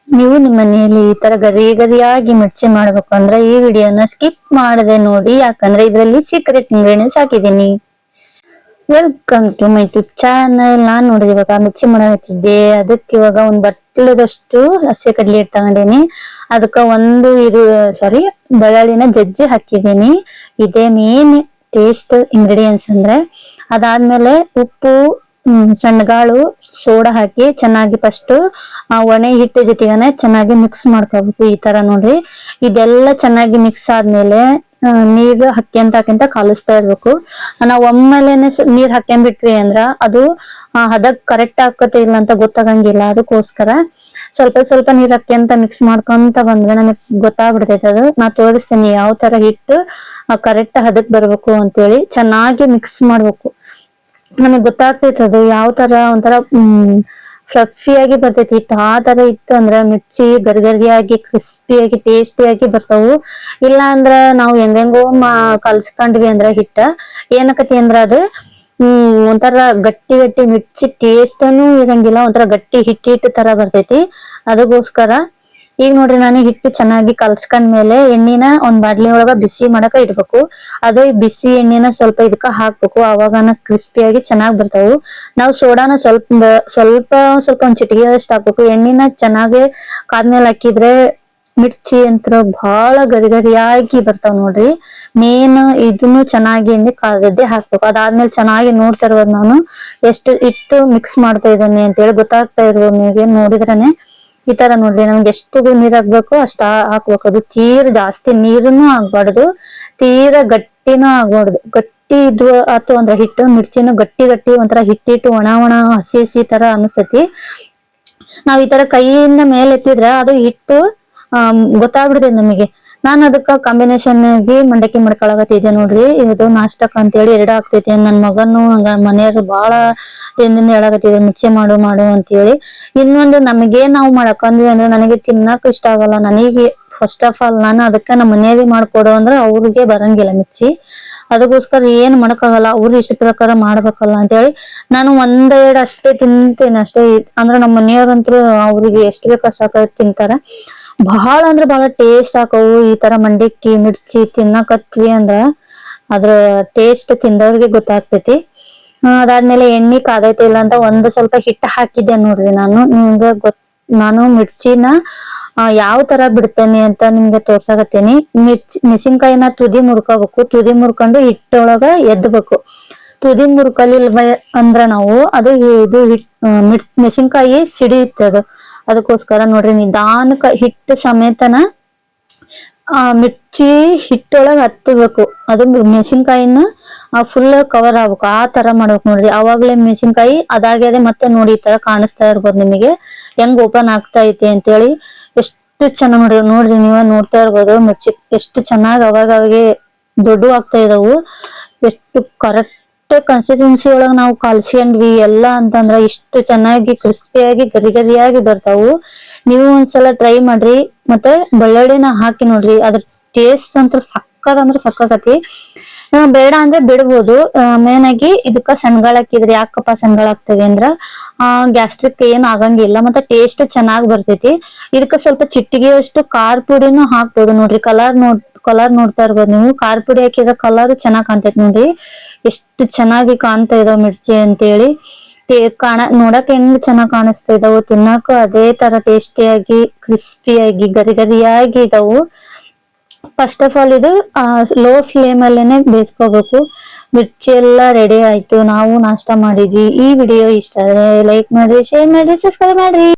ನೀವು ನಿಮ್ಮ ಮನೆಯಲ್ಲಿ ಈ ತರ ಗರಿ ಗರಿಯಾಗಿ ಮಿರ್ಚಿ ಮಾಡ್ಬೇಕು ಅಂದ್ರೆ ಈ ವಿಡಿಯೋನ ಸ್ಕಿಪ್ ಮಾಡದೆ ನೋಡಿ, ಯಾಕಂದ್ರೆ ಇದರಲ್ಲಿ ಸೀಕ್ರೆಟ್ ಇಂಗ್ರೀಡಿಯೆಂಟ್ಸ್ ಹಾಕಿದೀನಿ. Welcome to my YouTube channel. ನಾನ್ ನೋಡ್ರಿ ಇವಾಗ ಮಿರ್ಚಿ ಮಾಡತ್ತಿದ್ದೆ. ಅದಕ್ಕೆ ಇವಾಗ ಒಂದ್ ಬಟ್ಲದಷ್ಟು ಹಸಿ ಕಡ್ಲಿ ಹಿಟ್ಟು ತಗೊಂಡೇನಿ. ಅದಕ್ಕ ಬೆಳ್ಳುಳ್ಳಿನ ಜಜ್ಜಿ ಹಾಕಿದೀನಿ. ಇದೇ ಮೇನ್ ಟೇಸ್ಟ್ ಇಂಗ್ರೀಡಿಯೆಂಟ್ಸ್ ಅಂದ್ರೆ. ಅದಾದ್ಮೇಲೆ ಉಪ್ಪು, ಸಣ್ಣಗಾಳು, ಸೋಡಾ ಹಾಕಿ ಚೆನ್ನಾಗಿ ಫಸ್ಟ್ ಒಣ ಹಿಟ್ಟು ಜೊತೆಗನೆ ಚೆನ್ನಾಗಿ ಮಿಕ್ಸ್ ಮಾಡ್ಕೋಬೇಕು. ಈ ತರ ನೋಡ್ರಿ, ಇದೆಲ್ಲ ಚೆನ್ನಾಗಿ ಮಿಕ್ಸ್ ಆದ್ಮೇಲೆ ನೀರ್ ಹಾಕ್ಯಂತ ಕಲಿಸ್ತಾ ಇರ್ಬೇಕು. ನಾವ್ ಒಮ್ಮೆಲೆನೆ ನೀರ್ ಹಾಕ್ಯಂಬಿಟ್ವಿ ಅಂದ್ರ ಅದು ಹದಕ್ ಕರೆಕ್ಟ್ ಆಕತೆ ಇಲ್ಲ ಅಂತ ಗೊತ್ತಾಗಂಗಿಲ್ಲ. ಅದಕ್ಕೋಸ್ಕರ ಸ್ವಲ್ಪ ಸ್ವಲ್ಪ ನೀರ್ ಹಾಕ್ಯಂತ ಮಿಕ್ಸ್ ಮಾಡ್ಕೊಂತ ಬಂದ್ರೆ ನಮಗ್ ಗೊತ್ತಾಗ್ಬಿಡ್ತೈತೆ. ಅದು ನಾ ತೋರಿಸ್ತೀನಿ ಯಾವ ತರ ಹಿಟ್ಟು ಕರೆಕ್ಟ್ ಹದಕ್ ಬರ್ಬೇಕು ಅಂತೇಳಿ. ಚೆನ್ನಾಗಿ ಮಿಕ್ಸ್ ಮಾಡ್ಬೇಕು. ನಮಗ್ ಗೊತ್ತಾಗ್ತೈತೆ ಅದು ಯಾವ ತರ ಒಂಥರ ಫ್ಲಫಿಯಾಗಿ ಬರ್ತೈತಿ ಹಿಟ್ಟು. ಆ ತರ ಇತ್ತು ಅಂದ್ರ ಮಿರ್ಚಿ ಗರಿಗರಿಯಾಗಿ ಕ್ರಿಸ್ಪಿಯಾಗಿ ಟೇಸ್ಟಿಯಾಗಿ ಬರ್ತಾವು. ಇಲ್ಲ ಅಂದ್ರ ನಾವು ಹೆಂಗೆಂಗೋ ಕಲ್ಸ್ಕೊಂಡ್ವಿ ಅಂದ್ರ ಹಿಟ್ಟ ಏನಕತಿ ಅಂದ್ರ ಅದು ಒಂಥರ ಗಟ್ಟಿ ಗಟ್ಟಿ ಮಿರ್ಚಿ ಟೇಸ್ಟನು ಇರಂಗಿಲ್ಲ. ಒಂಥರ ಗಟ್ಟಿ ಹಿಟ್ಟು ತರ ಬರ್ತೈತಿ. ಅದಕ್ಕೋಸ್ಕರ ಈಗ ನೋಡ್ರಿ, ನಾನು ಹಿಟ್ಟು ಚೆನ್ನಾಗಿ ಕಲ್ಸ್ಕೊಂಡ್ಮೇಲೆ ಎಣ್ಣಿನ ಒಂದ್ ಬಾಡ್ಲಿ ಒಳಗ ಬಿಸಿ ಮಾಡಕ ಇಡ್ಬೇಕು. ಅದೇ ಬಿಸಿ ಎಣ್ಣಿನ ಸ್ವಲ್ಪ ಇದಕ್ಕ ಹಾಕ್ಬೇಕು. ಅವಾಗನ ಕ್ರಿಸ್ಪಿಯಾಗಿ ಚೆನ್ನಾಗ್ ಬರ್ತಾವು. ನಾವು ಸೋಡಾನ ಸ್ವಲ್ಪ ಒಂದ್ ಚಿಟಿಗೆ ಅಷ್ಟು ಹಾಕ್ಬೇಕು. ಎಣ್ಣಿನ ಚೆನ್ನಾಗಿ ಕಾದ್ಮೇಲೆ ಹಾಕಿದ್ರೆ ಮಿರ್ಚಿ ಅಂತ ಬಹಳ ಗರಿಗರಿಯಾಗಿ ಬರ್ತಾವ್ ನೋಡ್ರಿ. ಮೇನ್ ಇದನ್ನು ಚೆನ್ನಾಗಿ ಎಣ್ಣೆ ಕಾದದ್ದೇ ಹಾಕ್ಬೇಕು. ಅದಾದ್ಮೇಲೆ ಚೆನ್ನಾಗಿ ನೋಡ್ತಾ ಇರ್ಬೋದು ನಾನು ಎಷ್ಟು ಇಟ್ಟು ಮಿಕ್ಸ್ ಮಾಡ್ತಾ ಇದ್ದೇನೆ ಅಂತ ಹೇಳಿ. ಗೊತ್ತಾಗ್ತಾ ಇರ್ಬೋದು ನಿಮಗೆ ನೋಡಿದ್ರೇನೆ. ಈ ತರ ನೋಡ್ರಿ, ನಮ್ಗೆ ಎಷ್ಟು ನೀರ್ ಹಾಕ್ಬೇಕು ಅಷ್ಟ ಹಾಕ್ಬೇಕು. ಅದು ತೀರ ಜಾಸ್ತಿ ನೀರನ್ನು ಆಗ್ಬಾರ್ದು, ತೀರ ಗಟ್ಟಿನೂ ಆಗ್ಬಾರ್ದು. ಗಟ್ಟಿ ಇದ್ವು ಆತು ಅಂದ್ರ ಹಿಟ್ಟು ಮಿರ್ಚಿನು ಗಟ್ಟಿ ಗಟ್ಟಿ ಒಂಥರ ಹಿಟ್ಟಿಟ್ಟು ಒಣ ಹಸಿ ಹಸಿ ತರ ಅನಸ್ತತಿ. ನಾವ್ ಈ ತರ ಕೈಯಿಂದ ಮೇಲೆ ಎತ್ತಿದ್ರ ಅದು ಹಿಟ್ಟು ಗೊತ್ತಾಗ್ಬಿಡ್ತೈತಿ ನಮಗೆ. ನಾನ್ ಅದಕ್ಕ ಕಾಂಬಿನೇಷನ್ ಆಗಿ ಮಂಡಕ್ಕಿ ಮಾಡ್ಕೊಳಕತ್ತಿದ್ದೆ ನೋಡ್ರಿ. ಇದು ನಾಷ್ಟಕ್ ಅಂತೇಳಿ 2 ಆಗ್ತೈತಿ. ನನ್ ಮಗನು ಮನೆಯವ್ರು ಬಾಳ ದಿನದಿಂದ ಹೇಳಕತ್ತಿದ್ರು ಮಿರ್ಚಿ ಮಾಡು ಅಂತ ಹೇಳಿ. ಇನ್ನೊಂದು, ನಮಗೆ ನಾವು ಮಾಡ್ಕೊಂಡ್ವಿ ಅಂದ್ರೆ ನನಗೆ ತಿನ್ನಕ್ ಇಷ್ಟ ಆಗಲ್ಲ. ನನಗೆ ಫಸ್ಟ್ ಆಫ್ ಆಲ್ ನಾನು ಅದಕ್ಕ ನಮ್ಮ ಮನೆಯಲ್ಲಿ ಮಾಡ್ಕೊಡು ಅಂದ್ರೆ ಅವ್ರಿಗೆ ಬರಂಗಿಲ್ಲ ಮಿರ್ಚಿ. ಅದಕ್ಕೋಸ್ಕರ ಏನ್ ಮಾಡಕ್ಕಾಗಲ್ಲ, ಅವ್ರು ಇಷ್ಟ ಪ್ರಕಾರ ಮಾಡ್ಬೇಕಲ್ಲ ಅಂತ ಹೇಳಿ ನಾನು 1-2 ಅಷ್ಟೇ ತಿಂತೇನೆ ಅಷ್ಟೇ. ಅಂದ್ರ ನಮ್ಮ ಮನೆಯವ್ರಂತ್ರು ಅವ್ರಿಗೆ ಎಷ್ಟು ಬೇಕು ಅಷ್ಟ ತಿಂತಾರ. ಬಹಳ ಅಂದ್ರ ಬಹಳ ಟೇಸ್ಟ್ ಹಾಕವು. ಈ ತರ ಮಂಡಕ್ಕಿ ಮಿರ್ಚಿ ತಿನ್ನಕತ್ವಿ ಅಂದ್ರ ಅದ್ರ ಟೇಸ್ಟ್ ತಿಂದವ್ರಿಗೆ ಗೊತ್ತಾಗ್ತೈತಿ. ಅದಾದ್ಮೇಲೆ ಎಣ್ಣಿ ಕಾದೈತಿ ಇಲ್ಲ ಅಂತ ಒಂದ್ ಸ್ವಲ್ಪ ಹಿಟ್ಟು ಹಾಕಿದ್ದೆ ನೋಡ್ರಿ. ನಾನು ಮಿರ್ಚಿನ ಯಾವ ತರ ಬಿಡ್ತೇನೆ ಅಂತ ನಿಮ್ಗೆ ತೋರ್ಸಾಕತ್ತೇನಿ. ಮೆಣಸಿನ್ಕಾಯಿನ ತುದಿ ಮುರ್ಕೋಬೇಕು. ತುದಿ ಮುರ್ಕೊಂಡು ಹಿಟ್ಟೊಳಗ ಎದ್ಬೇಕು. ತುದಿ ಮುರ್ಕಲಿಲ್ ಅಂದ್ರ ನಾವು ಅದು ಮೆಣಸಿನ್ಕಾಯಿ ಸಿಡಿಯುತ್ತೆ ಅದು. ಅದಕ್ಕೋಸ್ಕರ ನೋಡ್ರಿ, ನಿಧಾನಕ್ಕ ಹಿಟ್ಟು ಸಮೇತನ ಮಿರ್ಚಿ ಹಿಟ್ಟೊಳಗ ಹತ್ತಬೇಕು. ಅದು ಮೆಣಸಿನ್ಕಾಯಿನ ಫುಲ್ ಕವರ್ ಆಗ್ಬೇಕು. ಆ ತರ ಮಾಡ್ಬೇಕು ನೋಡ್ರಿ. ಅವಾಗ್ಲೇ ಮೆಣಸಿನ್ಕಾಯಿ ಅದಾಗ್ಯದೆ ಮತ್ತೆ ನೋಡಿ ಈ ತರ ಕಾಣಿಸ್ತಾ ಇರ್ಬೋದು ನಿಮಗೆ ಹೆಂಗ್ ಓಪನ್ ಆಗ್ತಾ ಐತಿ ಅಂತೇಳಿ. ಎಷ್ಟು ಚೆನ್ನಾಗ್ ನೋಡ್ರಿ ನೀವ ನೋಡ್ತಾ ಇರ್ಬೋದು ಮಿರ್ಚಿ ಎಷ್ಟು ಚೆನ್ನಾಗ್ ಅವಾಗೆ ದೊಡ್ಡ ಆಗ್ತಾ ಇದಾವು. ಎಷ್ಟು ಕರೆಕ್ಟ್ ಕನ್ಸಿಸ್ಟೆನ್ಸಿ ಒಳಗ ನಾವು ಕಲ್ಸ್ಕೊಂಡ್ವಿ ಎಲ್ಲಾ ಅಂತಂದ್ರ ಇಷ್ಟು ಚೆನ್ನಾಗಿ ಕ್ರಿಸ್ಪಿಯಾಗಿ ಗರಿಗರಿಯಾಗಿ ಬರ್ತಾವು. ನೀವು ಒಂದ್ಸಲ ಟ್ರೈ ಮಾಡ್ರಿ. ಮತ್ತೆ ಬೆಳ್ಳುಳ್ಳಿನ ಹಾಕಿ ನೋಡ್ರಿ, ಅದ್ರ ಟೇಸ್ಟ್ ಅಂತ ಸಕ್ಕಗತಿ. ಬೇಡ ಅಂದ್ರೆ ಬಿಡ್ಬೋದು. ಮೇನ್ ಆಗಿ ಇದಕ್ಕ ಸಣ್ಗಾಳ್ ಹಾಕಿದ್ರಿ. ಯಾಕಪ್ಪ ಸಣ್ಗಾಳ್ ಹಾಕ್ತೇವಿ ಅಂದ್ರ ಗ್ಯಾಸ್ಟ್ರಿಕ್ ಏನ್ ಆಗಂಗಿಲ್ಲ, ಮತ್ತೆ ಟೇಸ್ಟ್ ಚೆನ್ನಾಗ್ ಬರ್ತೈತಿ. ಇದಕ್ಕ ಸ್ವಲ್ಪ ಚಿಟ್ಟಿಗೆಯಷ್ಟು ಖಾರ ಪುಡಿನೂ ಹಾಕ್ಬೋದು ನೋಡ್ರಿ. ಕಲರ್ ನೋಡ್ತಾ ಇರ್ಬೋದು ನೀವು. ಖಾರ ಪುಡಿ ಹಾಕಿದ್ರ ಕಲರ್ ಚೆನ್ನಾಗ್ ಕಾಣ್ತೈತಿ ನೋಡ್ರಿ. ಎಷ್ಟು ಚೆನ್ನಾಗಿ ಕಾಣ್ತಾ ಇದಾವ ಮಿರ್ಚಿ ಅಂತೇಳಿ. ನೋಡಕ್ ಹೆಂಗ್ ಚೆನ್ನಾಗ್ ಕಾಣಿಸ್ತಾ ಇದಾವು, ತಿನ್ನಕ ಅದೇ ತರ ಟೇಸ್ಟಿಯಾಗಿ ಕ್ರಿಸ್ಪಿಯಾಗಿ ಗರಿಗರಿಯಾಗಿ ಇದಾವು. ಫಸ್ಟ್ ಆಫ್ ಆಲ್ ಇದು ಲೋ ಫ್ಲೇಮ್ ಅಲ್ಲೇನೆ ಬೇಯಿಸ್ಕೋಬೇಕು. ಮಿರ್ಚಿ ಎಲ್ಲಾ ರೆಡಿ ಆಯ್ತು. ನಾವು ನಾಷ್ಟ ಮಾಡಿದ್ವಿ. ಈ ವಿಡಿಯೋ ಇಷ್ಟ ಆದ್ರೆ ಲೈಕ್ ಮಾಡ್ರಿ, ಶೇರ್ ಮಾಡ್ರಿ, ಸಬ್ಸ್ಕ್ರೈಬ್ ಮಾಡ್ರಿ.